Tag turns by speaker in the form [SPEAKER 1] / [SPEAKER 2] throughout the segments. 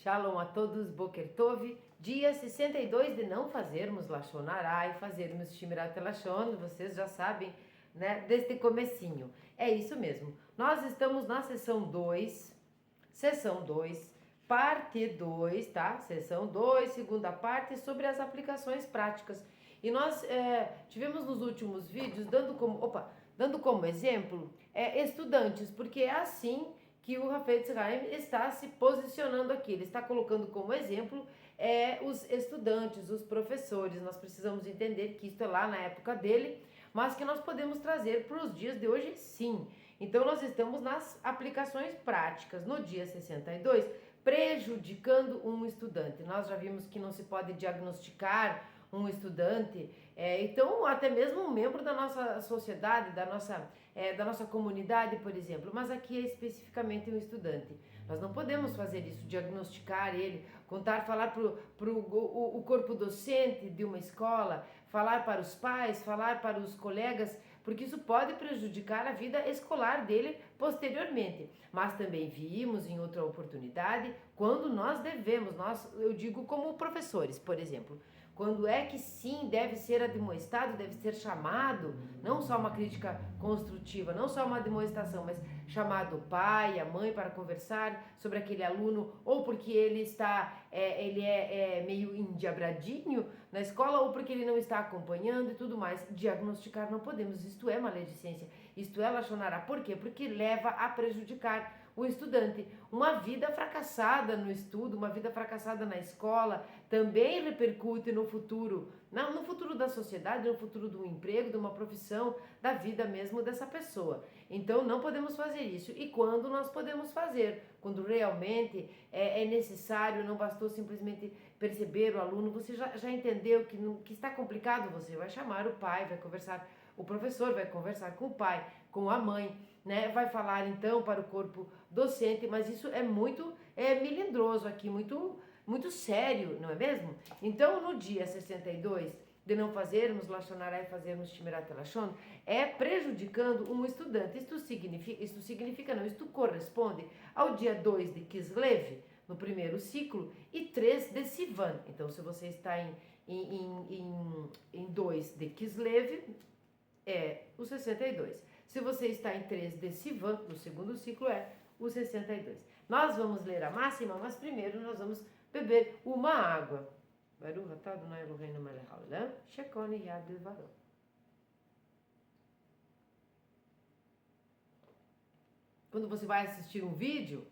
[SPEAKER 1] Shalom a todos, Boker Tov, dia 62 de não fazermos Lashon Hara e fazermos Shmirat Lashon, vocês já sabem, né, desde o comecinho. É isso mesmo, nós estamos na sessão 2, parte 2, tá? Sessão 2, segunda parte, sobre as aplicações práticas. E nós tivemos nos últimos vídeos dando como exemplo estudantes, porque é assim que o Hafetz Haim está se posicionando aqui. Ele está colocando como exemplo os estudantes, os professores. Nós precisamos entender que isso é lá na época dele, mas que nós podemos trazer para os dias de hoje, sim. Então, nós estamos nas aplicações práticas. No dia 62, prejudicando um estudante. Nós já vimos que não se pode diagnosticar um estudante, então até mesmo um membro da nossa sociedade, da nossa comunidade, por exemplo, mas aqui é especificamente um estudante. Nós não podemos fazer isso, diagnosticar ele, falar para o corpo docente de uma escola, falar para os pais, falar para os colegas, porque isso pode prejudicar a vida escolar dele posteriormente. Mas também vimos em outra oportunidade quando nós devemos, eu digo como professores, por exemplo, quando é que sim deve ser admoestado, deve ser chamado, não só uma crítica construtiva, não só uma demonstração, mas chamado o pai, a mãe para conversar sobre aquele aluno, ou porque ele é meio endiabradinho na escola, ou porque ele não está acompanhando e tudo mais. Diagnosticar não podemos, isto é maledicência, isto é Lashon Hara. Por quê? Porque leva a prejudicar o estudante. Uma vida fracassada no estudo, uma vida fracassada na escola, também repercute no futuro, no futuro da sociedade, no futuro do emprego, de uma profissão, da vida mesmo dessa pessoa. Então não podemos fazer isso. E quando nós podemos fazer? Quando realmente é necessário, não bastou simplesmente perceber o aluno, você já entendeu que está complicado, você vai chamar o pai, vai conversar, o professor vai conversar com o pai, com a mãe, né? Vai falar então para o corpo docente, mas isso é muito melindroso aqui, muito sério, não é mesmo? Então, no dia 62, de não fazermos Lashon Hara e fazermos Shmirat Lashon, é prejudicando um estudante. Isto corresponde ao dia 2 de Kislev, no primeiro ciclo, e 3 de Sivan. Então, se você está em 2 de Kislev, é o 62. Se você está em 3 de Sivan, no segundo ciclo, é o 62. Nós vamos ler a máxima, mas primeiro nós vamos beber uma água. Baruch atah Adonai Eloheinu melech haolam, shekoni yad bidvaro. Quando você vai assistir um vídeo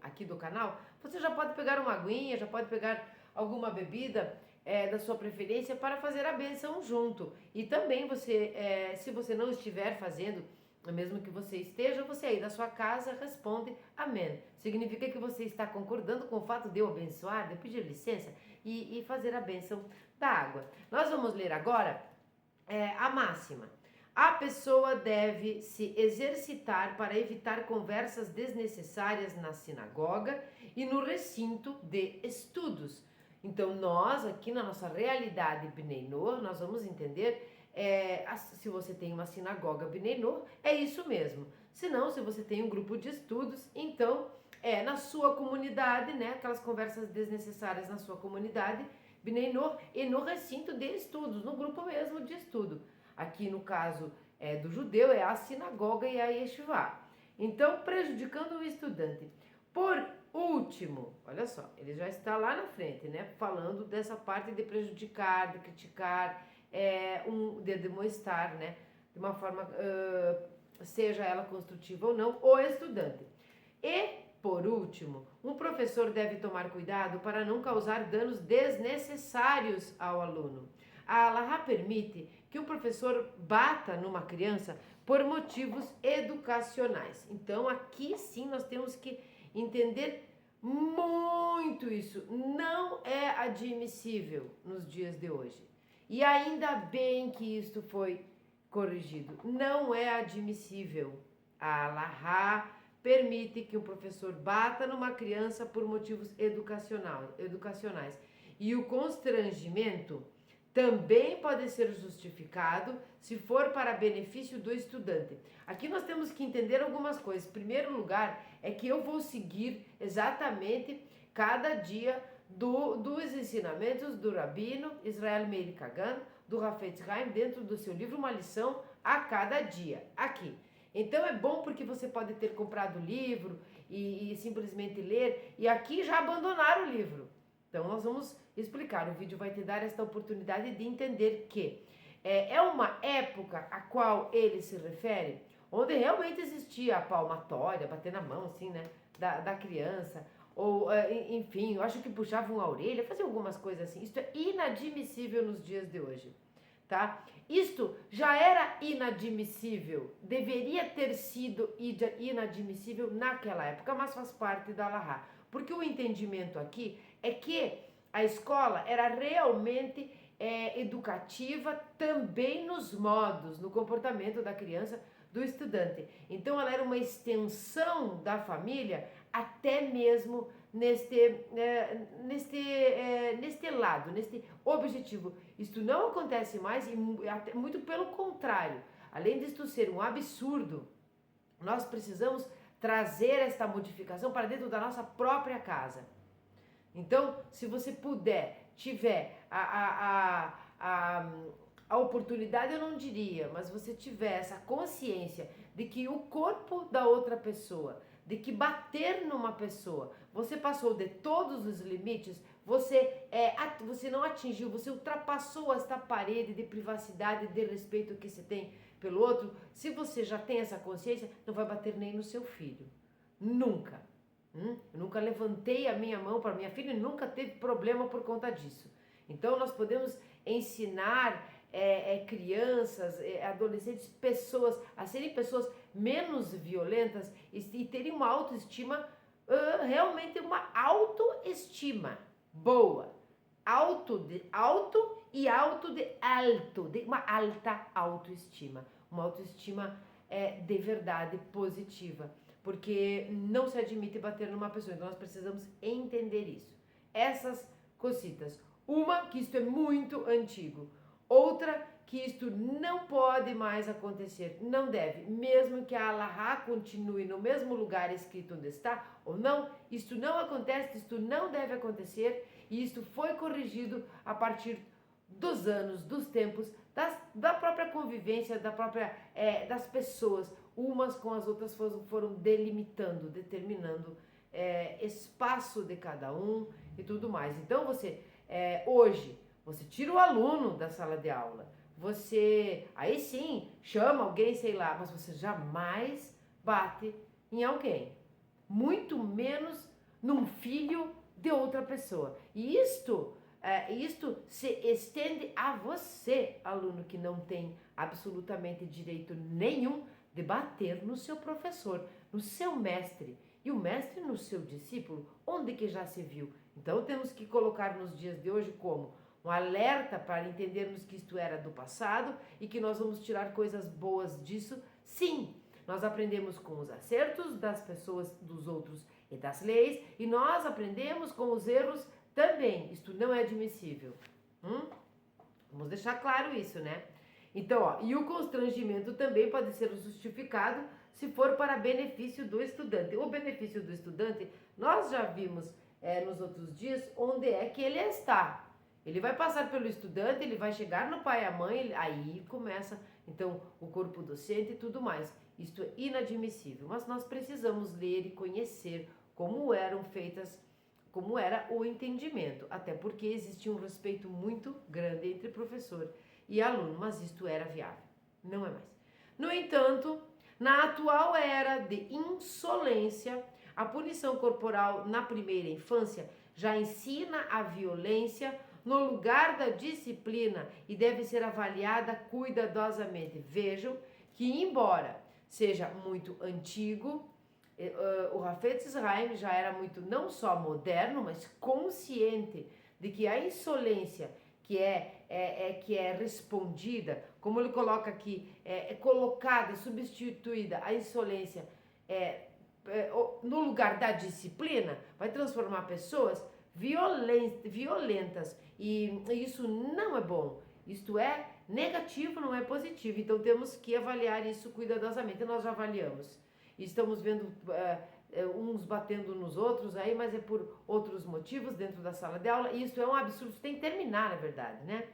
[SPEAKER 1] aqui do canal, você já pode pegar uma aguinha, já pode pegar alguma bebida da sua preferência para fazer a bênção junto. E também se você não estiver fazendo, mesmo que você esteja, você aí da sua casa responde amém. Significa que você está concordando com o fato de eu abençoar, de eu pedir licença e fazer a bênção da água. Nós vamos ler agora a máxima. A pessoa deve se exercitar para evitar conversas desnecessárias na sinagoga e no recinto de estudos. Então nós aqui na nossa realidade Bnei Noach, nós vamos entender se você tem uma sinagoga Bnei Noach, é isso mesmo. Se não, se você tem um grupo de estudos, então na sua comunidade, né, aquelas conversas desnecessárias na sua comunidade Bnei Noach e no recinto de estudos, no grupo mesmo de estudo. Aqui no caso do judeu é a sinagoga e a yeshivá. Então, prejudicando o estudante. Por último, olha só, ele já está lá na frente, né? Falando dessa parte de prejudicar, de criticar, de demonstrar, né? De uma forma, seja ela construtiva ou não, o estudante. E, por último, um professor deve tomar cuidado para não causar danos desnecessários ao aluno. A Halahá permite que o professor bata numa criança por motivos educacionais. Então, aqui sim nós temos que entender muito isso. Não é admissível nos dias de hoje. E ainda bem que isto foi corrigido. Não é admissível. A Halahá permite que o professor bata numa criança por motivos educacionais. E o constrangimento também pode ser justificado se for para benefício do estudante. Aqui nós temos que entender algumas coisas. Em primeiro lugar, é que eu vou seguir exatamente cada dia dos ensinamentos do Rabino Israel Meir Kagan, do Hafetz Haim, dentro do seu livro Uma Lição a Cada Dia, aqui. Então é bom porque você pode ter comprado o livro e simplesmente ler, e aqui já abandonar o livro. Então nós vamos explicar, o vídeo vai te dar esta oportunidade de entender que é uma época a qual ele se refere, onde realmente existia a palmatória, bater na mão assim, né, da criança, ou enfim, eu acho que puxavam a orelha, faziam algumas coisas assim. Isso é inadmissível nos dias de hoje, tá? Isto já era inadmissível, deveria ter sido inadmissível naquela época, mas faz parte da Allahá. Porque o entendimento aqui é que a escola era realmente educativa também nos modos, no comportamento da criança, do estudante. Então ela era uma extensão da família até mesmo neste lado, neste objetivo. Isto não acontece mais e muito pelo contrário. Além disto ser um absurdo, nós precisamos trazer esta modificação para dentro da nossa própria casa. Então, se você tiver a oportunidade, eu não diria, mas você tiver essa consciência de que o corpo da outra pessoa, de que bater numa pessoa, você passou de todos os limites, você não atingiu, você ultrapassou esta parede de privacidade, de respeito que você tem pelo outro. Se você já tem essa consciência, não vai bater nem no seu filho. Nunca. Eu nunca levantei a minha mão para minha filha e nunca teve problema por conta disso. Então nós podemos ensinar crianças, adolescentes, pessoas a serem pessoas menos violentas e terem uma autoestima, realmente uma autoestima boa. Alto e alto de alto, de uma alta autoestima. Uma autoestima de verdade positiva. Porque não se admite bater numa pessoa, então nós precisamos entender isso. Essas cositas. Uma, que isto é muito antigo. Outra, que isto não pode mais acontecer, não deve. Mesmo que a Allahá continue no mesmo lugar escrito onde está, ou não, isto não acontece, isto não deve acontecer, e isto foi corrigido a partir dos anos, dos tempos, da própria convivência, das pessoas, umas com as outras foram delimitando, determinando espaço de cada um e tudo mais. Então hoje, você tira o aluno da sala de aula, você, aí sim, chama alguém, sei lá, mas você jamais bate em alguém, muito menos num filho de outra pessoa. E isto se estende a você, aluno, que não tem absolutamente direito nenhum de bater no seu professor, no seu mestre, e o mestre no seu discípulo, onde que já se viu? Então temos que colocar nos dias de hoje como um alerta para entendermos que isto era do passado e que nós vamos tirar coisas boas disso. Sim, nós aprendemos com os acertos das pessoas, dos outros e das leis, e nós aprendemos com os erros também. Isto não é admissível. Vamos deixar claro isso, né? Então, e o constrangimento também pode ser justificado se for para benefício do estudante. O benefício do estudante, nós já vimos nos outros dias onde é que ele está. Ele vai passar pelo estudante, ele vai chegar no pai e a mãe, aí começa, então, o corpo docente e tudo mais. Isto é inadmissível, mas nós precisamos ler e conhecer como era o entendimento, até porque existia um respeito muito grande entre professor e aluno, mas isto era viável, não é mais. No entanto, na atual era de insolência, a punição corporal na primeira infância já ensina a violência no lugar da disciplina e deve ser avaliada cuidadosamente. Vejam que, embora seja muito antigo, o Hafetz Haim já era muito não só moderno, mas consciente de que a insolência que é respondida, como ele coloca aqui, colocada, substituída a insolência no lugar da disciplina, vai transformar pessoas violentas e isso não é bom, isto é negativo, não é positivo, então temos que avaliar isso cuidadosamente. Nós já avaliamos, estamos vendo uns batendo nos outros aí, mas é por outros motivos dentro da sala de aula, e isso é um absurdo, tem que terminar, na verdade, né?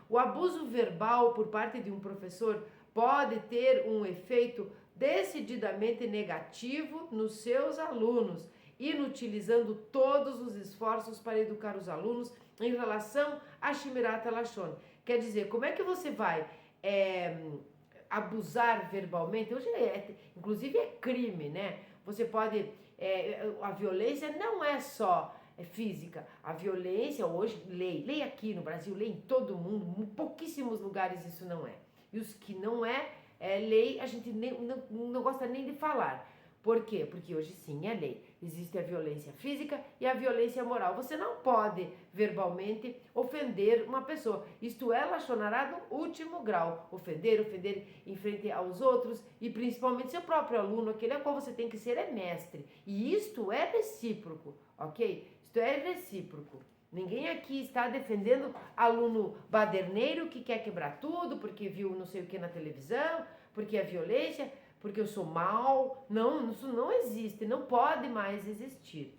[SPEAKER 1] O abuso verbal por parte de um professor pode ter um efeito decididamente negativo nos seus alunos, inutilizando todos os esforços para educar os alunos em relação a Shimirata Lashon. Quer dizer, como é que você vai abusar verbalmente? Hoje, inclusive, é crime, né? Você pode... a violência não é só física. A violência hoje, lei aqui no Brasil, lei em todo mundo, em pouquíssimos lugares isso não é. E os que não é lei, a gente não gosta nem de falar. Por quê? Porque hoje sim é lei. Existe a violência física e a violência moral. Você não pode verbalmente ofender uma pessoa. Isto é lachonará do último grau. Ofender em frente aos outros e principalmente seu próprio aluno, aquele a qual você tem que ser mestre. E isto é recíproco, ok? Isto é recíproco. Ninguém aqui está defendendo aluno baderneiro que quer quebrar tudo porque viu não sei o que na televisão, porque é violência, porque eu sou mal. Não, isso não existe, não pode mais existir,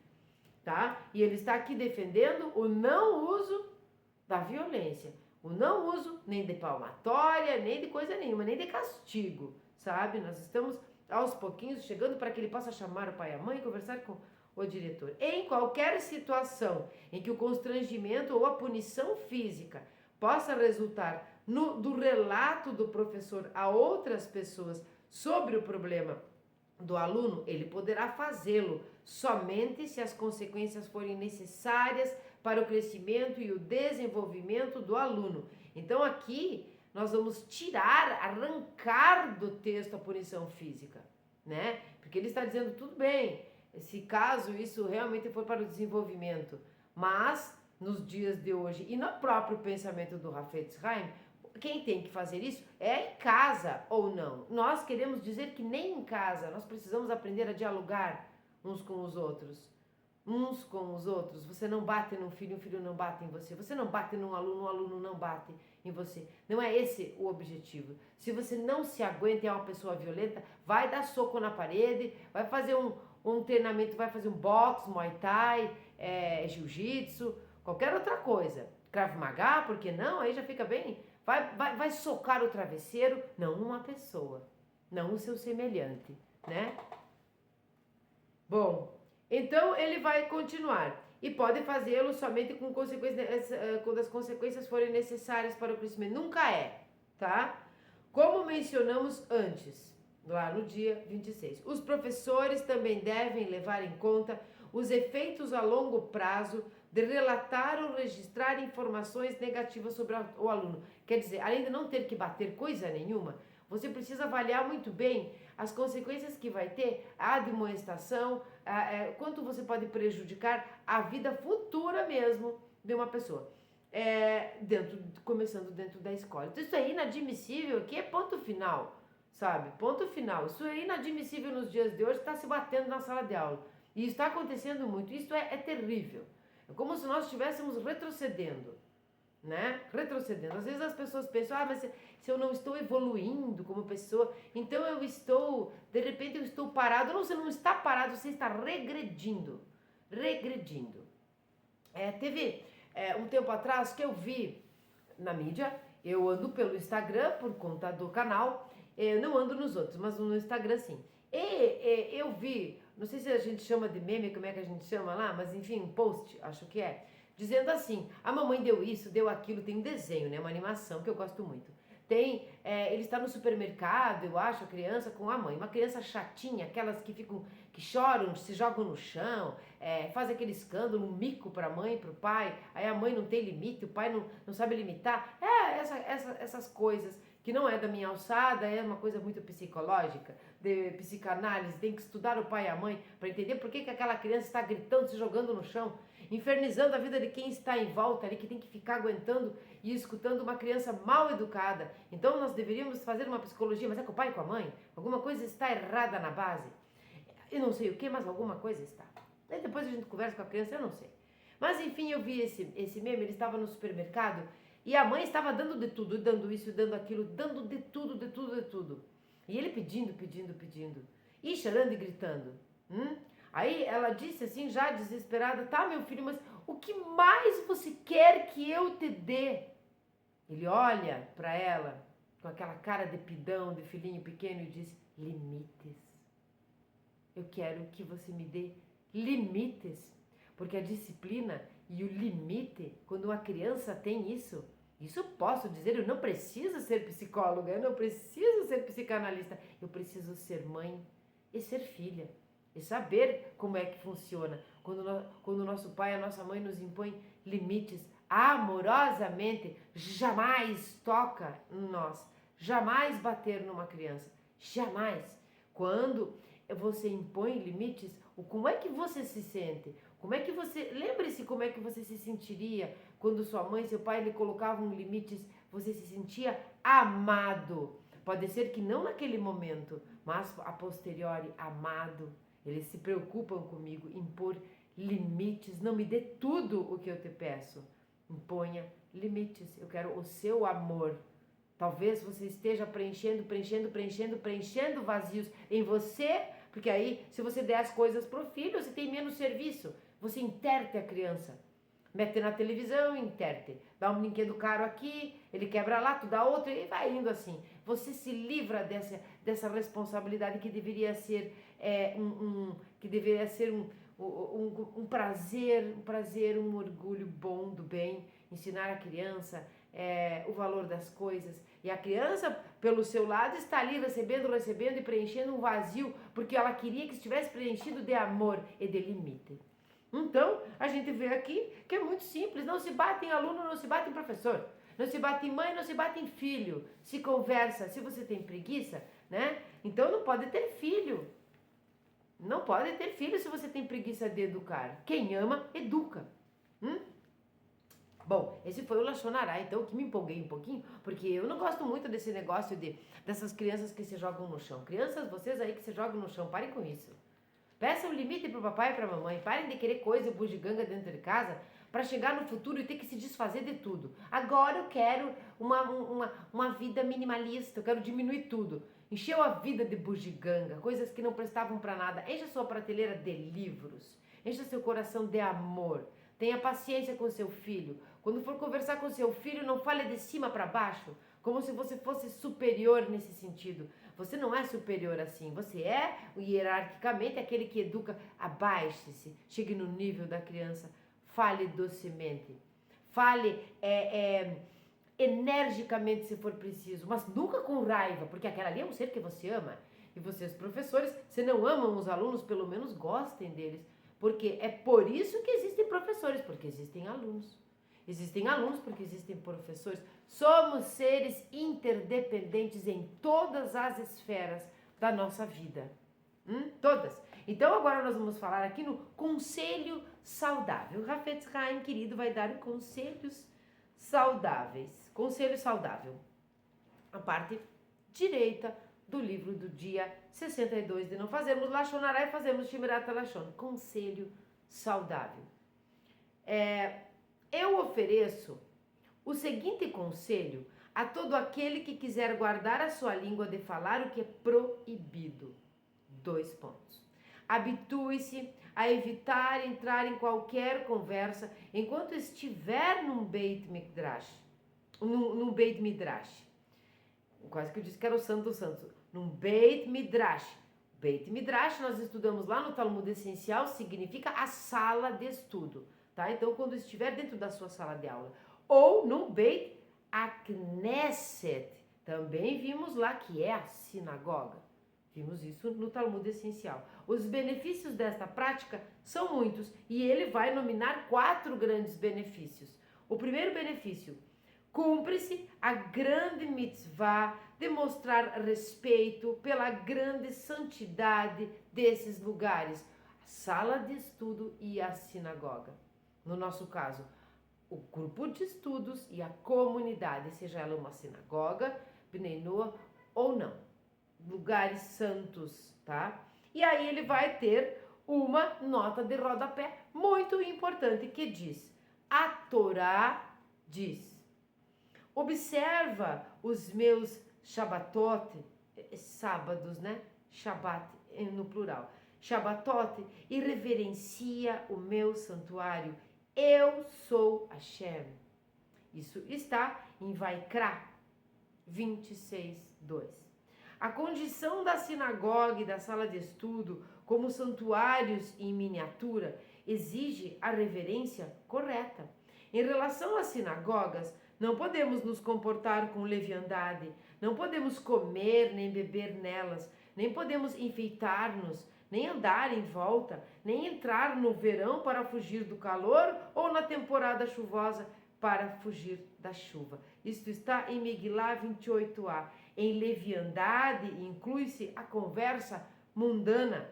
[SPEAKER 1] tá? E ele está aqui defendendo o não uso da violência, o não uso nem de palmatória, nem de coisa nenhuma, nem de castigo, sabe? Nós estamos aos pouquinhos chegando para que ele possa chamar o pai e a mãe e conversar com o diretor. Em qualquer situação em que o constrangimento ou a punição física possa resultar do relato do professor a outras pessoas sobre o problema do aluno, ele poderá fazê-lo somente se as consequências forem necessárias para o crescimento e o desenvolvimento do aluno. Então aqui nós vamos arrancar do texto a punição física, né? Porque ele está dizendo tudo bem, se caso isso realmente for para o desenvolvimento, mas nos dias de hoje e no próprio pensamento do Hafetz Haim, quem tem que fazer isso é em casa ou não. Nós queremos dizer que nem em casa, nós precisamos aprender a dialogar uns com os outros. Uns com os outros. Você não bate num filho, um filho não bate em você. Você não bate num aluno, um aluno não bate em você. Não é esse o objetivo. Se você não se aguenta e é uma pessoa violenta, vai dar soco na parede, vai fazer um treinamento, vai fazer um boxe, muay thai, jiu-jitsu, qualquer outra coisa. Krav Maga, por que não? Aí já fica bem... Vai socar o travesseiro, não uma pessoa, não o seu semelhante, né? Bom, então ele vai continuar e pode fazê-lo somente com quando as consequências forem necessárias para o crescimento. Nunca é, tá? Como mencionamos antes, lá no dia 26. Os professores também devem levar em conta os efeitos a longo prazo de relatar ou registrar informações negativas sobre o aluno. Quer dizer, além de não ter que bater coisa nenhuma, você precisa avaliar muito bem as consequências que vai ter a admoestação, quanto você pode prejudicar a vida futura mesmo de uma pessoa. Começando dentro da escola. Então isso é inadmissível, aqui é ponto final, sabe? Ponto final. Isso é inadmissível nos dias de hoje, está se batendo na sala de aula. E está acontecendo muito, isso é terrível. É como se nós estivéssemos retrocedendo, né? Retrocedendo. Às vezes as pessoas pensam, mas se eu não estou evoluindo como pessoa, então de repente eu estou parado. Não, você não está parado, você está regredindo. Regredindo. Teve um tempo atrás que eu vi na mídia, eu ando pelo Instagram por conta do canal, não ando nos outros, mas no Instagram sim. E eu vi, não sei se a gente chama de meme, como é que a gente chama lá, mas enfim, um post, acho que é, dizendo assim, a mamãe deu isso, deu aquilo, tem um desenho, né, uma animação que eu gosto muito. Ele está no supermercado, eu acho, a criança com a mãe, uma criança chatinha, aquelas que choram, se jogam no chão, faz aquele escândalo, um mico para a mãe, para o pai, aí a mãe não tem limite, o pai não sabe limitar, essas coisas que não é da minha alçada, é uma coisa muito psicológica, de psicanálise, tem que estudar o pai e a mãe para entender por que aquela criança está gritando, se jogando no chão, infernizando a vida de quem está em volta ali, que tem que ficar aguentando e escutando uma criança mal educada. Então nós deveríamos fazer uma psicologia, mas é com o pai e com a mãe? Alguma coisa está errada na base? Eu não sei o que, mas alguma coisa está. Aí depois a gente conversa com a criança, eu não sei. Mas enfim, eu vi esse meme, ele estava no supermercado e a mãe estava dando de tudo, dando isso, dando aquilo, dando de tudo, de tudo, de tudo. E ele pedindo. E chorando e gritando. Aí ela disse assim, já desesperada, tá, meu filho, mas o que mais você quer que eu te dê? Ele olha para ela com aquela cara de pidão, de filhinho pequeno e diz, limites. Eu quero que você me dê limites. Porque a disciplina e o limite, quando uma criança tem isso eu posso dizer, eu não preciso ser psicóloga, eu não preciso ser psicanalista, eu preciso ser mãe e ser filha. E saber como é que funciona. Quando o nosso pai e a nossa mãe nos impõem limites amorosamente, jamais toca em nós, jamais bater numa criança, jamais. Quando você impõe limites, como é que você se sente? Lembre-se como é que você se sentiria quando sua mãe e seu pai lhe colocavam limites, você se sentia amado. Pode ser que não naquele momento, mas a posteriori, amado. Eles se preocupam comigo em pôr limites. Não me dê tudo o que eu te peço. Imponha limites. Eu quero o seu amor. Talvez você esteja preenchendo vazios em você, porque aí, se você der as coisas pro filho, você tem menos serviço. Você interte a criança. Mete na televisão, interte. Dá um brinquedo caro aqui, ele quebra lá, tu dá outro e vai indo assim. Você se livra dessa responsabilidade que deveria ser um prazer, um orgulho bom do bem, ensinar a criança o valor das coisas. E a criança, pelo seu lado, está ali recebendo e preenchendo um vazio, porque ela queria que estivesse preenchido de amor e de limite. Então, a gente vê aqui que é muito simples, não se bate em aluno, não se bate em professor, não se bate em mãe, não se bate em filho, se conversa. Se você tem preguiça, né? Então não pode ter filho. Não pode ter filho se você tem preguiça de educar. Quem ama, educa. Bom, esse foi o Lachonará, então, que me empolguei um pouquinho, porque eu não gosto muito desse negócio dessas crianças que se jogam no chão. Crianças, vocês aí que se jogam no chão, parem com isso. Peçam um limite pro papai e pra mamãe. Parem de querer coisa e bugiganga dentro de casa para chegar no futuro e ter que se desfazer de tudo. Agora eu quero uma vida minimalista, eu quero diminuir tudo. Encheu a vida de bugiganga, coisas que não prestavam para nada. Encha sua prateleira de livros. Encha seu coração de amor. Tenha paciência com seu filho. Quando for conversar com seu filho, não fale de cima para baixo, como se você fosse superior nesse sentido. Você não é superior assim. Você é, hierarquicamente, aquele que educa. Abaixe-se. Chegue no nível da criança. Fale docemente. Fale energicamente se for preciso, mas nunca com raiva, porque aquela ali é um ser que você ama. E vocês, professores, se não amam os alunos, pelo menos gostem deles. Porque é por isso que existem professores, porque existem alunos. Existem alunos porque existem professores. Somos seres interdependentes em todas as esferas da nossa vida. Todas. Então agora nós vamos falar aqui no conselho saudável. O Rafetz Haim, querido, vai dar conselhos saudáveis. Conselho saudável. A parte direita do livro do dia 62 de não fazermos Lachonará e fazemos Shmirat Lashon. Conselho saudável. Eu ofereço o seguinte conselho a todo aquele que quiser guardar a sua língua de falar o que é proibido. 2 pontos. Habitue-se a evitar entrar em qualquer conversa enquanto estiver num Beit Midrash. Num Beit Midrash. Quase que eu disse que era o Santo dos Santos. Num Beit Midrash. Beit Midrash, nós estudamos lá no Talmud Essencial, significa a sala de estudo. Tá? Então, quando estiver dentro da sua sala de aula. Ou num Beit Knesset. Também vimos lá que é a sinagoga. Vimos isso no Talmud Essencial. Os benefícios desta prática são muitos e ele vai nominar 4 grandes benefícios. O primeiro benefício: cumpre-se a grande mitzvah de mostrar respeito pela grande santidade desses lugares, a sala de estudo e a sinagoga. No nosso caso, o grupo de estudos e a comunidade, seja ela uma sinagoga, Bnei Noach ou não. Lugares santos, tá? E aí ele vai ter uma nota de rodapé muito importante que diz: a Torá diz, observa os meus Shabbatot, sábados, né? Shabbat no plural. Shabbatot e reverencia o meu santuário. Eu sou Hashem. Isso está em Vaikra 26:2. A condição da sinagoga e da sala de estudo como santuários em miniatura exige a reverência correta. Em relação às sinagogas, não podemos nos comportar com leviandade, não podemos comer nem beber nelas, nem podemos enfeitar-nos, nem andar em volta, nem entrar no verão para fugir do calor ou na temporada chuvosa para fugir da chuva. Isto está em Megilá 28a. Em leviandade inclui-se a conversa mundana,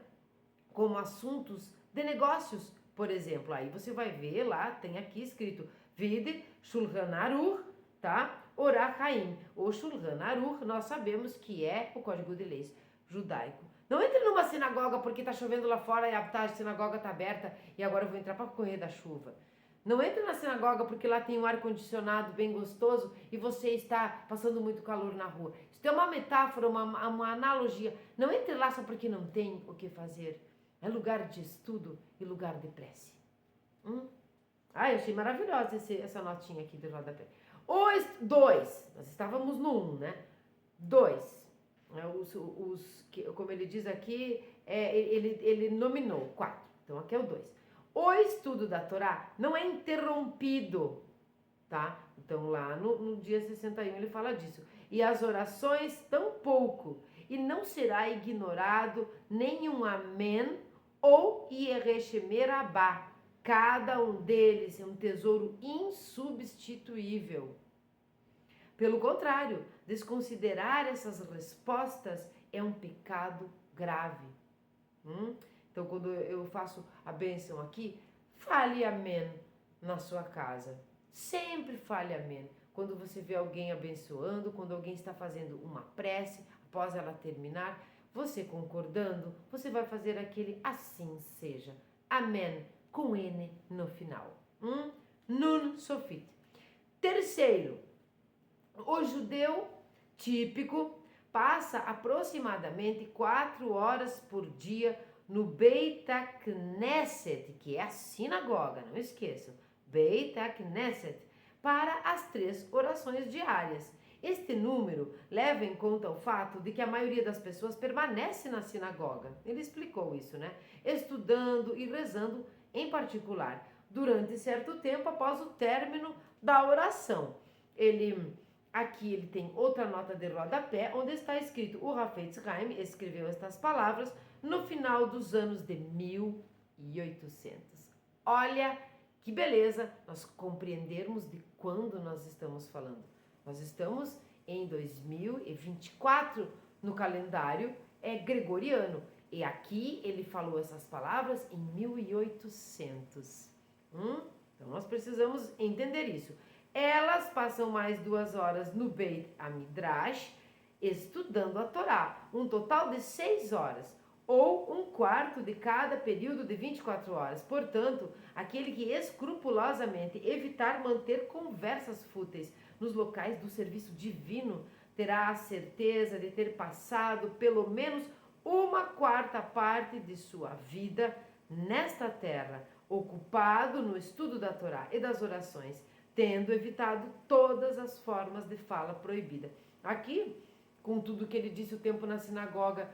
[SPEAKER 1] como assuntos de negócios, por exemplo. Aí você vai ver lá, tem aqui escrito Vide Shulchan Aruch, tá? Orach Haim. O Shulchan Aruch nós sabemos que é o Código de Leis judaico. Não entre numa sinagoga porque está chovendo lá fora e a sinagoga está aberta e agora eu vou entrar para correr da chuva. Não entre na sinagoga porque lá tem um ar-condicionado bem gostoso e você está passando muito calor na rua. Isso é uma metáfora, uma analogia. Não entre lá só porque não tem o que fazer. É lugar de estudo e lugar de prece. Eu achei maravilhosa essa notinha aqui do rodapé. Os 2, nós estávamos no 1, né? 2. Como ele diz aqui, ele nominou 4. Então aqui é o 2. O estudo da Torá não é interrompido, tá? Então lá no dia 61 ele fala disso. E as orações tampouco. E não será ignorado nenhum amém ou ierechemerabá. Cada um deles é um tesouro insubstituível. Pelo contrário, desconsiderar essas respostas é um pecado grave. Então, quando eu faço a bênção aqui, fale amém na sua casa. Sempre fale amém. Quando você vê alguém abençoando, quando alguém está fazendo uma prece, após ela terminar, você concordando, você vai fazer aquele assim seja. Amém, com N no final. Nun sofit. Terceiro, o judeu típico passa aproximadamente 4 horas por dia no Beit HaKnesset, que é a sinagoga, não esqueçam, Beit HaKnesset, para as 3 orações diárias. Este número leva em conta o fato de que a maioria das pessoas permanece na sinagoga. Ele explicou isso, né? Estudando e rezando em particular, durante certo tempo após o término da oração. Aqui ele tem outra nota de rodapé, onde está escrito: o Hafetz Haim escreveu estas palavras no final dos anos de 1800. Olha que beleza nós compreendermos de quando nós estamos falando. Nós estamos em 2024 no calendário gregoriano. E aqui ele falou essas palavras em 1800. Então nós precisamos entender isso. Elas passam mais 2 horas no Beit HaMidrash estudando a Torá, um total de 6 horas, ou 1/4 de cada período de 24 horas. Portanto, aquele que escrupulosamente evitar manter conversas fúteis nos locais do serviço divino terá a certeza de ter passado pelo menos 1/4 parte de sua vida nesta terra, ocupado no estudo da Torá e das orações, tendo evitado todas as formas de fala proibida. Aqui, com tudo que ele disse, o tempo na sinagoga,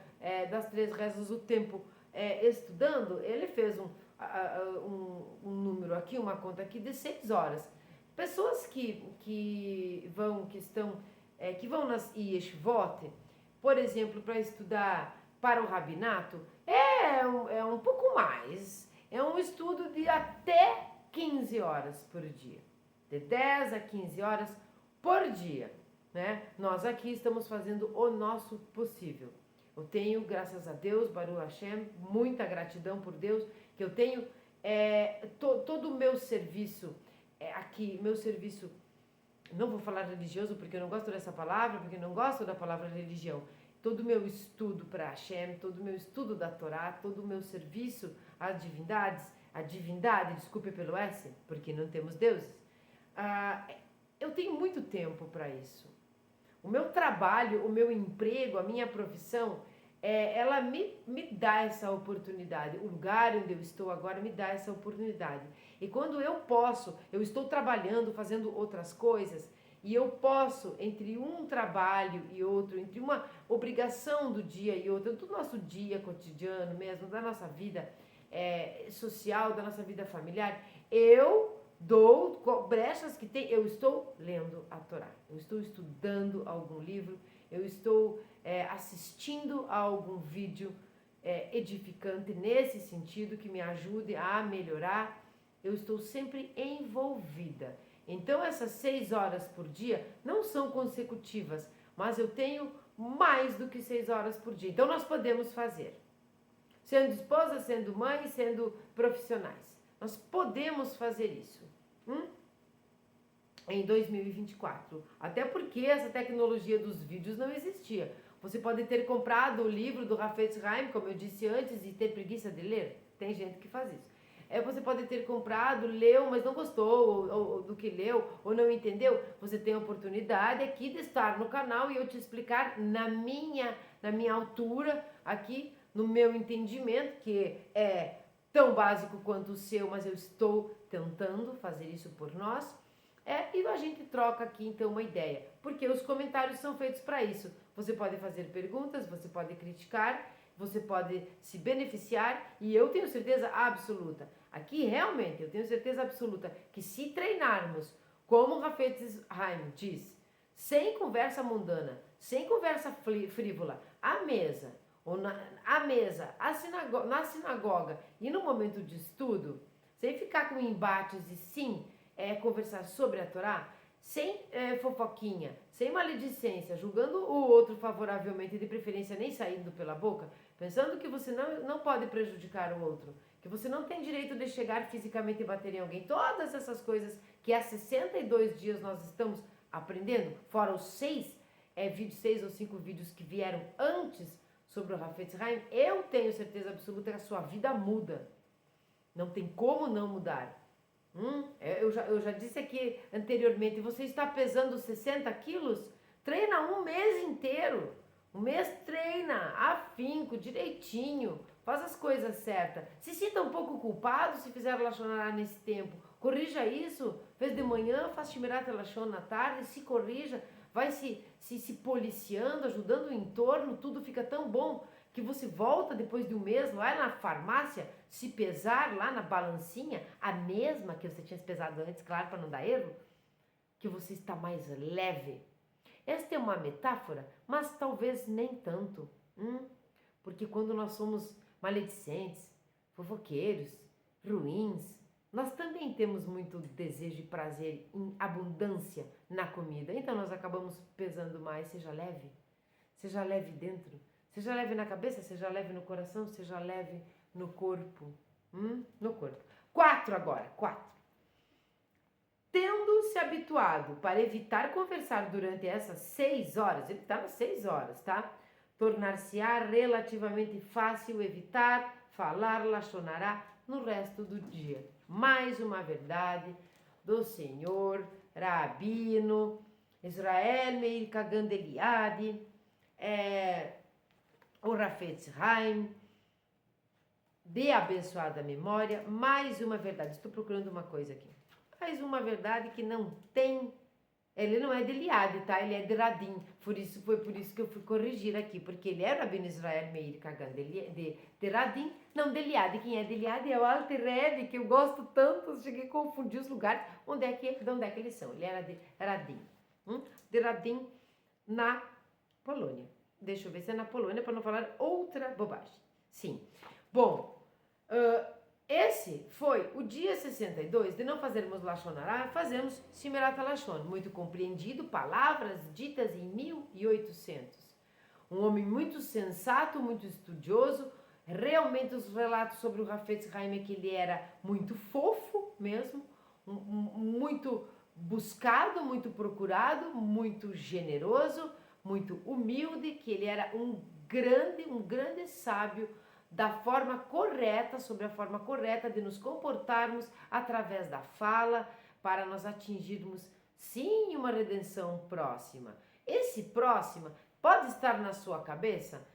[SPEAKER 1] das 3 rezas, o tempo estudando, ele fez um número aqui, uma conta aqui de 6 horas. Pessoas que vão nas yeshivot, por exemplo, para estudar para o rabinato, é um pouco mais. É um estudo de até 15 horas por dia. De 10 a 15 horas por dia, né? Nós aqui estamos fazendo o nosso possível. Eu tenho, graças a Deus, Baruch Hashem, muita gratidão por Deus, que eu tenho todo o meu serviço aqui, meu serviço, não vou falar religioso porque eu não gosto dessa palavra, porque eu não gosto da palavra religião. Todo o meu estudo para Hashem, todo o meu estudo da Torá, todo o meu serviço às divindades, a divindade, desculpe pelo S, porque não temos deuses. Eu tenho muito tempo para isso. O meu trabalho, o meu emprego, a minha profissão ela me dá essa oportunidade. O lugar onde eu estou agora me dá essa oportunidade. E quando eu estou trabalhando, fazendo outras coisas, e eu posso, entre um trabalho e outro, entre uma obrigação do dia e outra, do nosso dia cotidiano mesmo, da nossa vida social, da nossa vida familiar, eu dou brechas que tem, eu estou lendo a Torá, eu estou estudando algum livro, eu estou assistindo a algum vídeo edificante nesse sentido, que me ajude a melhorar, eu estou sempre envolvida. Então essas 6 horas por dia não são consecutivas, mas eu tenho mais do que 6 horas por dia. Então nós podemos fazer, sendo esposa, sendo mãe, sendo profissionais. Nós podemos fazer isso em 2024. Até porque essa tecnologia dos vídeos não existia. Você pode ter comprado o livro do Hafetz Haim, como eu disse antes, e ter preguiça de ler. Tem gente que faz isso. Você pode ter comprado, leu, mas não gostou ou do que leu, ou não entendeu. Você tem a oportunidade aqui de estar no canal e eu te explicar na minha altura, aqui no meu entendimento, que é tão básico quanto o seu, mas eu estou tentando fazer isso por nós. E a gente troca aqui então uma ideia, porque os comentários são feitos para isso. Você pode fazer perguntas, você pode criticar, você pode se beneficiar, e eu tenho certeza absoluta, aqui realmente eu tenho certeza absoluta, que se treinarmos, como o Hafetz Haim diz, sem conversa mundana, sem conversa frívola, à mesa, na sinagoga e no momento de estudo, sem ficar com embates e sim conversar sobre a Torá, sem fofoquinha, sem maledicência, julgando o outro favoravelmente, de preferência nem saindo pela boca, pensando que você não pode prejudicar o outro, que você não tem direito de chegar fisicamente e bater em alguém, todas essas coisas que há 62 dias nós estamos aprendendo, fora os 6 ou 5 vídeos que vieram antes sobre o Hafetz Haim, eu tenho certeza absoluta que a sua vida muda. Não tem como não mudar. Eu já disse aqui anteriormente, você está pesando 60 quilos? Treina um mês inteiro. Um mês treina, afinco, direitinho, faz as coisas certas. Se sinta um pouco culpado se fizer Lashon Hara nesse tempo. Corrija isso, fez de manhã, faz Shmirat Lashon na tarde, se corrija, vai se policiando, ajudando o entorno, tudo fica tão bom que você volta depois de um mês lá na farmácia, se pesar lá na balancinha, a mesma que você tinha pesado antes, claro, para não dar erro, que você está mais leve. Esta é uma metáfora, mas talvez nem tanto, porque quando nós somos maledicentes, fofoqueiros, ruins, nós também temos muito desejo e prazer em abundância na comida, então nós acabamos pesando mais. Seja leve dentro, seja leve na cabeça, seja leve no coração, seja leve no corpo, no corpo. 4 agora, 4. Tendo se habituado para evitar conversar durante essas 6 horas, ele está nas 6 horas, tá? Tornar-se-á relativamente fácil evitar falar Lashon Hara no resto do dia. Mais uma verdade do Senhor Rabino Israel Meir Kagan de Eliade, o Hafetz Haim, de abençoada memória. Mais uma verdade, estou procurando uma coisa aqui. Mais uma verdade que não tem, ele não é de Eliade, tá? Ele é de Radim, foi por isso que eu fui corrigir aqui, porque ele é Rabino Israel Meir Kagan de Radim, não de Eliade. Quem é de Eliade é o Alter Rebbe, que eu gosto tanto, cheguei a confundir os lugares, de onde é que eles são. Ele era de Radim, de Radim na Polônia. Deixa eu ver se é na Polônia, para não falar outra bobagem. Sim. Bom, esse foi o dia 62 de não fazermos Lashon Hara, fazemos Shmirat Lashon, muito compreendido, palavras ditas em 1800. Um homem muito sensato, muito estudioso. Realmente os relatos sobre o Hafetz Haim é que ele era muito fofo mesmo, muito buscado, muito procurado, muito generoso, muito humilde, que ele era um grande sábio da forma correta, sobre a forma correta de nos comportarmos através da fala, para nós atingirmos, sim, uma redenção próxima. Esse próxima pode estar na sua cabeça,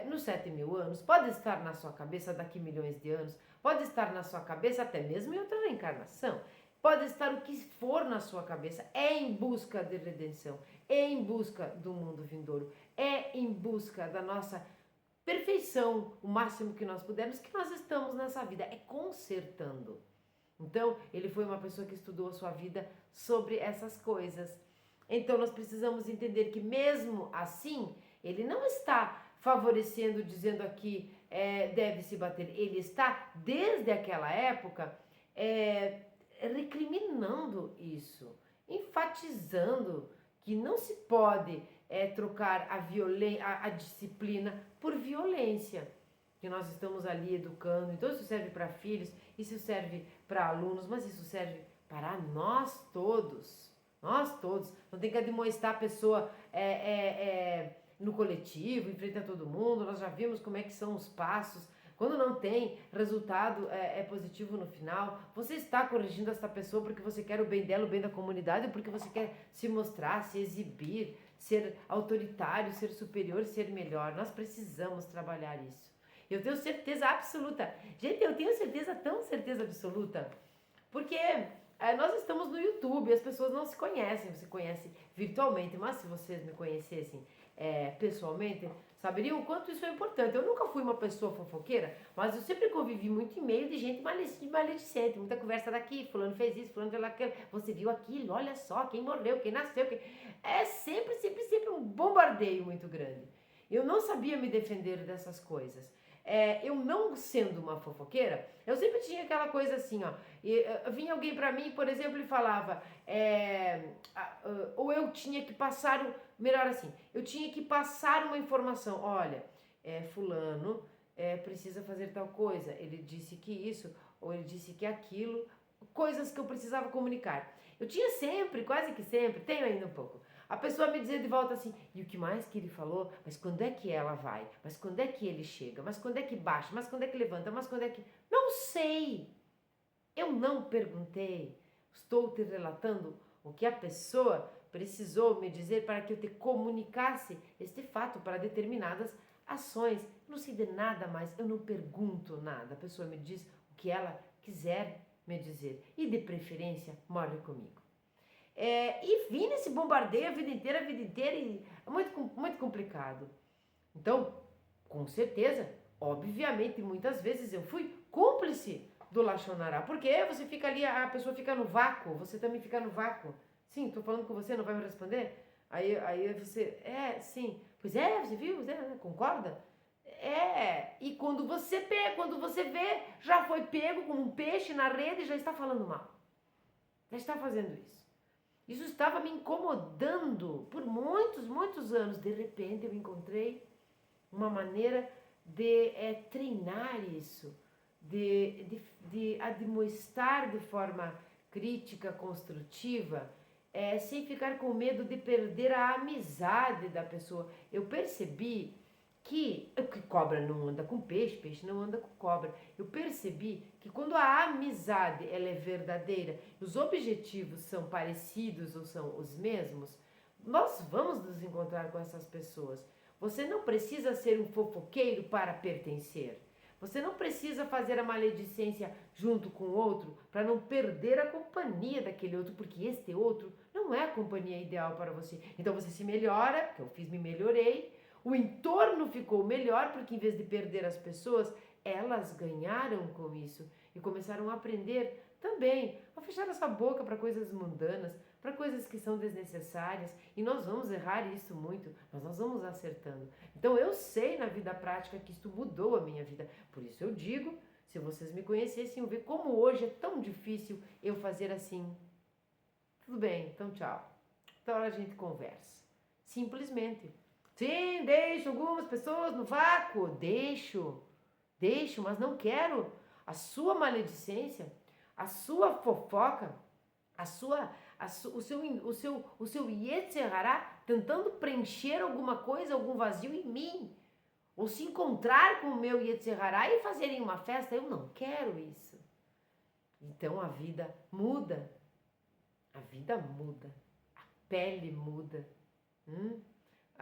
[SPEAKER 1] nos 7.000 anos, pode estar na sua cabeça daqui milhões de anos, pode estar na sua cabeça até mesmo em outra reencarnação, pode estar o que for na sua cabeça, é em busca de redenção, é em busca do mundo vindouro, é em busca da nossa perfeição, o máximo que nós pudermos, que nós estamos nessa vida, é consertando. Então, ele foi uma pessoa que estudou a sua vida sobre essas coisas. Então, nós precisamos entender que mesmo assim, ele não está favorecendo, dizendo aqui, deve se bater. Ele está, desde aquela época, recriminando isso, enfatizando que não se pode trocar a disciplina por violência. Que nós estamos ali educando, então isso serve para filhos, isso serve para alunos, mas isso serve para nós todos. Nós todos. Não tem que admoestar a pessoa no coletivo, em frente a todo mundo. Nós já vimos como é que são os passos. Quando não tem resultado positivo no final, você está corrigindo essa pessoa porque você quer o bem dela, o bem da comunidade, ou porque você quer se mostrar, se exibir, ser autoritário, ser superior, ser melhor. Nós precisamos trabalhar isso. Eu tenho certeza absoluta. Gente, eu tenho certeza, tão certeza absoluta, porque nós estamos no YouTube e as pessoas não se conhecem, você conhece virtualmente, mas se vocês me conhecessem pessoalmente, saberiam o quanto isso é importante. Eu nunca fui uma pessoa fofoqueira, mas eu sempre convivi muito em meio de gente maledicente, muita conversa daqui, fulano fez isso, fulano fez aquilo, você viu aquilo, olha só, quem morreu, quem nasceu, é sempre um bombardeio muito grande. Eu não sabia me defender dessas coisas. Eu não sendo uma fofoqueira, eu sempre tinha aquela coisa assim, ó, vinha alguém pra mim, por exemplo, e falava, ou eu tinha que passar, melhor assim, eu tinha que passar uma informação, olha, fulano precisa fazer tal coisa, ele disse que isso, ou ele disse que aquilo, coisas que eu precisava comunicar. Eu tinha sempre, quase que sempre, tenho ainda um pouco, a pessoa me dizia de volta assim, e o que mais que ele falou? Mas quando é que ela vai? Mas quando é que ele chega? Mas quando é que baixa? Mas quando é que levanta? Mas quando é que... Não sei! Eu não perguntei. Estou te relatando o que a pessoa precisou me dizer para que eu te comunicasse este fato para determinadas ações. Eu não sei de nada mais, eu não pergunto nada. A pessoa me diz o que ela quiser me dizer. E de preferência, morre comigo. E vim nesse bombardeio a vida inteira, e é muito complicado. Então, com certeza, obviamente, muitas vezes eu fui cúmplice do Lachonará, porque você fica ali, a pessoa fica no vácuo, você também fica no vácuo. Sim, tô falando com você, não vai me responder? Aí você, sim, pois você viu, concorda? E quando você vê, já foi pego como um peixe na rede e já está falando mal. Já está fazendo isso. Isso estava me incomodando por muitos anos. De repente eu encontrei uma maneira de treinar isso, de admoestar de forma crítica, construtiva, sem ficar com medo de perder a amizade da pessoa. Eu percebi que cobra não anda com peixe, peixe não anda com cobra. Eu percebi que quando a amizade ela é verdadeira, os objetivos são parecidos ou são os mesmos, nós vamos nos encontrar com essas pessoas. Você não precisa ser um fofoqueiro para pertencer. Você não precisa fazer a maledicência junto com o outro para não perder a companhia daquele outro, porque este outro não é a companhia ideal para você. Então você se melhora, que eu fiz, me melhorei. O entorno ficou melhor porque em vez de perder as pessoas, elas ganharam com isso e começaram a aprender também a fechar essa boca para coisas mundanas, para coisas que são desnecessárias, e nós vamos errar isso muito, mas nós vamos acertando. Então eu sei na vida prática que isso mudou a minha vida, por isso eu digo, se vocês me conhecessem, ver como hoje é tão difícil eu fazer assim. Tudo bem, então tchau. Então a gente conversa. Simplesmente. Sim, deixo algumas pessoas no vácuo. Deixo, mas não quero a sua maledicência, a sua fofoca, o seu Yetzer Hará tentando preencher alguma coisa, algum vazio em mim. Ou se encontrar com o meu Yetzer Hará e fazerem uma festa. Eu não quero isso. Então a vida muda. A vida muda. A pele muda.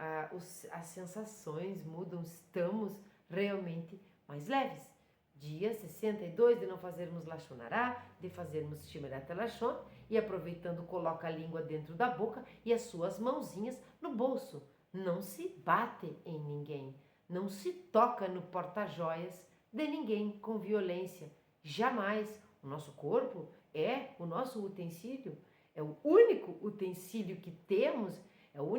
[SPEAKER 1] as sensações mudam, estamos realmente mais leves. Dia 62 de não fazermos Lachonará, de fazermos Shemirat Lashon, e aproveitando coloca a língua dentro da boca e as suas mãozinhas no bolso. Não se bate em ninguém, não se toca no porta-joias de ninguém com violência, jamais. O nosso corpo é o nosso utensílio, é o único utensílio que temos, é o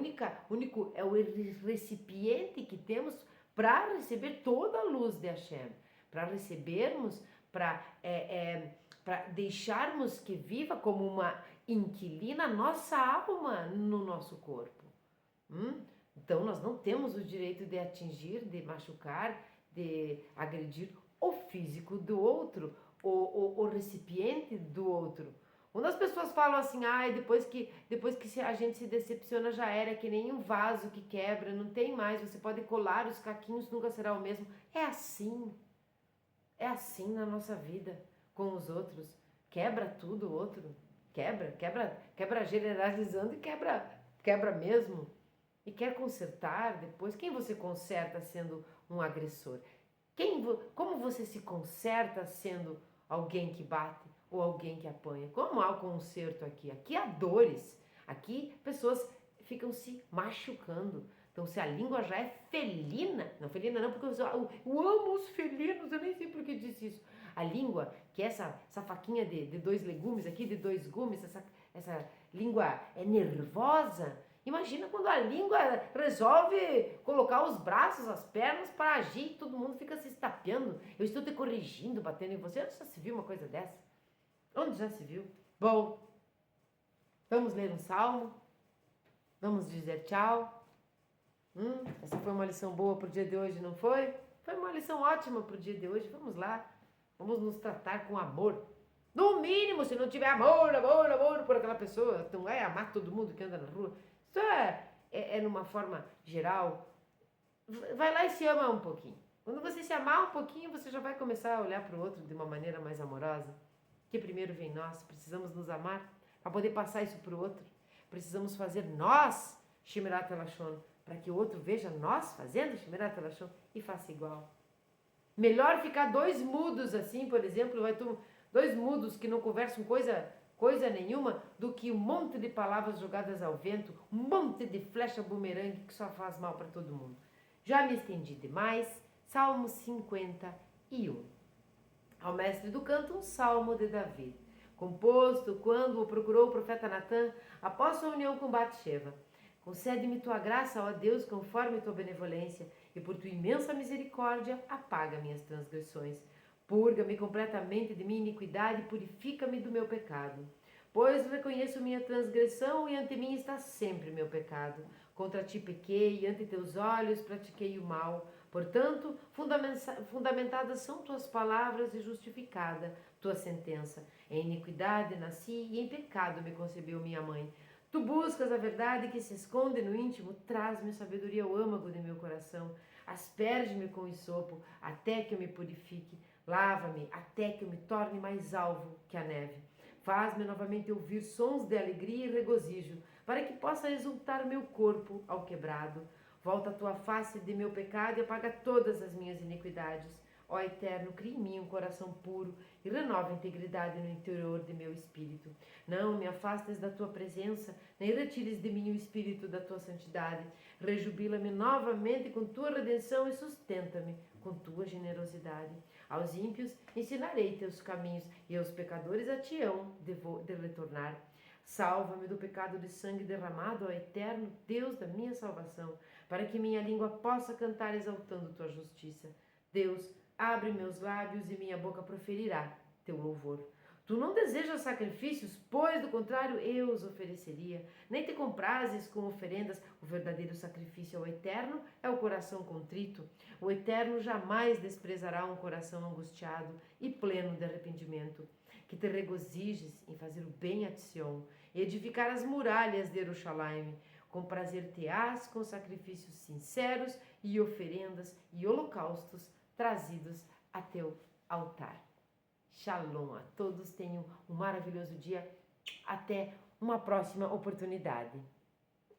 [SPEAKER 1] recipiente que temos para receber toda a luz de Hashem, para recebermos, para deixarmos que viva como uma inquilina nossa alma no nosso corpo. Então nós não temos o direito de atingir, de machucar, de agredir o físico do outro, o recipiente do outro. Quando as pessoas falam assim, depois que a gente se decepciona já era, que nem um vaso que quebra, não tem mais, você pode colar os caquinhos, nunca será o mesmo. É assim na nossa vida com os outros. Quebra tudo o outro, quebra generalizando e quebra mesmo. E quer consertar depois. Quem você conserta sendo um agressor? Como você se conserta sendo alguém que bate ou alguém que apanha? Como há o conserto aqui? Aqui há dores. Aqui pessoas ficam se machucando. Então, se a língua já é felina, não felina não, porque eu amo os felinos, eu nem sei por que disse isso. A língua, que é essa faquinha de 2 legumes aqui, de 2 gumes, essa língua é nervosa. Imagina quando a língua resolve colocar os braços, as pernas para agir, todo mundo fica se estapeando. Eu estou te corrigindo, batendo em você. Onde já se viu uma coisa dessa? Onde já se viu? Bom, vamos ler um salmo? Vamos dizer tchau? Essa foi uma lição boa para o dia de hoje, não foi? Foi uma lição ótima para o dia de hoje. Vamos lá, vamos nos tratar com amor. No mínimo, se não tiver amor por aquela pessoa, então vai amar todo mundo que anda na rua. Isso é numa forma geral. Vai lá e se ama um pouquinho. Quando você se amar um pouquinho, você já vai começar a olhar para o outro de uma maneira mais amorosa. Que primeiro vem nós, precisamos nos amar para poder passar isso para o outro. Precisamos fazer nós Shemirat Lashon, para que o outro veja nós fazendo Shemirat Lashon e faça igual. Melhor ficar 2 mudos assim, por exemplo, 2 mudos que não conversam coisa nenhuma, do que um monte de palavras jogadas ao vento, um monte de flecha bumerangue que só faz mal para todo mundo. Já me estendi demais. Salmo 51. Ao mestre do canto, um salmo de Davi, composto quando o procurou o profeta Natã após sua união com Batseba. Concede-me tua graça, ó Deus, conforme tua benevolência, e por tua imensa misericórdia apaga minhas transgressões. Purga-me completamente de minha iniquidade e purifica-me do meu pecado. Pois reconheço minha transgressão e ante mim está sempre meu pecado. Contra ti pequei e ante teus olhos pratiquei o mal. Portanto, fundamentadas são tuas palavras e justificada tua sentença. Em iniquidade nasci e em pecado me concebeu minha mãe. Tu buscas a verdade que se esconde no íntimo, traz-me sabedoria ao âmago de meu coração. Asperge-me com hisopo, até que eu me purifique. Lava-me, até que eu me torne mais alvo que a neve. Faz-me novamente ouvir sons de alegria e regozijo, para que possa exultar meu corpo ao quebrado. Volta a tua face de meu pecado e apaga todas as minhas iniquidades. Ó Eterno, cria em mim um coração puro e renova a integridade no interior de meu espírito. Não me afastes da tua presença, nem retires de mim o espírito da tua santidade. Rejubila-me novamente com tua redenção e sustenta-me com tua generosidade. Aos ímpios ensinarei teus caminhos e aos pecadores a ti hão de retornar. Salva-me do pecado de sangue derramado, ó Eterno, Deus da minha salvação, para que minha língua possa cantar exaltando tua justiça. Deus, abre meus lábios e minha boca proferirá teu louvor. Tu não desejas sacrifícios, pois do contrário eu os ofereceria. Nem te comprases com oferendas. O verdadeiro sacrifício ao Eterno é o coração contrito. O Eterno jamais desprezará um coração angustiado e pleno de arrependimento. Que te regozijes em fazer o bem a Sion e edificar as muralhas de Jerusalém. Comprazer-te-ás com sacrifícios sinceros e oferendas e holocaustos trazidos a teu altar. Shalom a todos, tenham um maravilhoso dia. Até uma próxima oportunidade.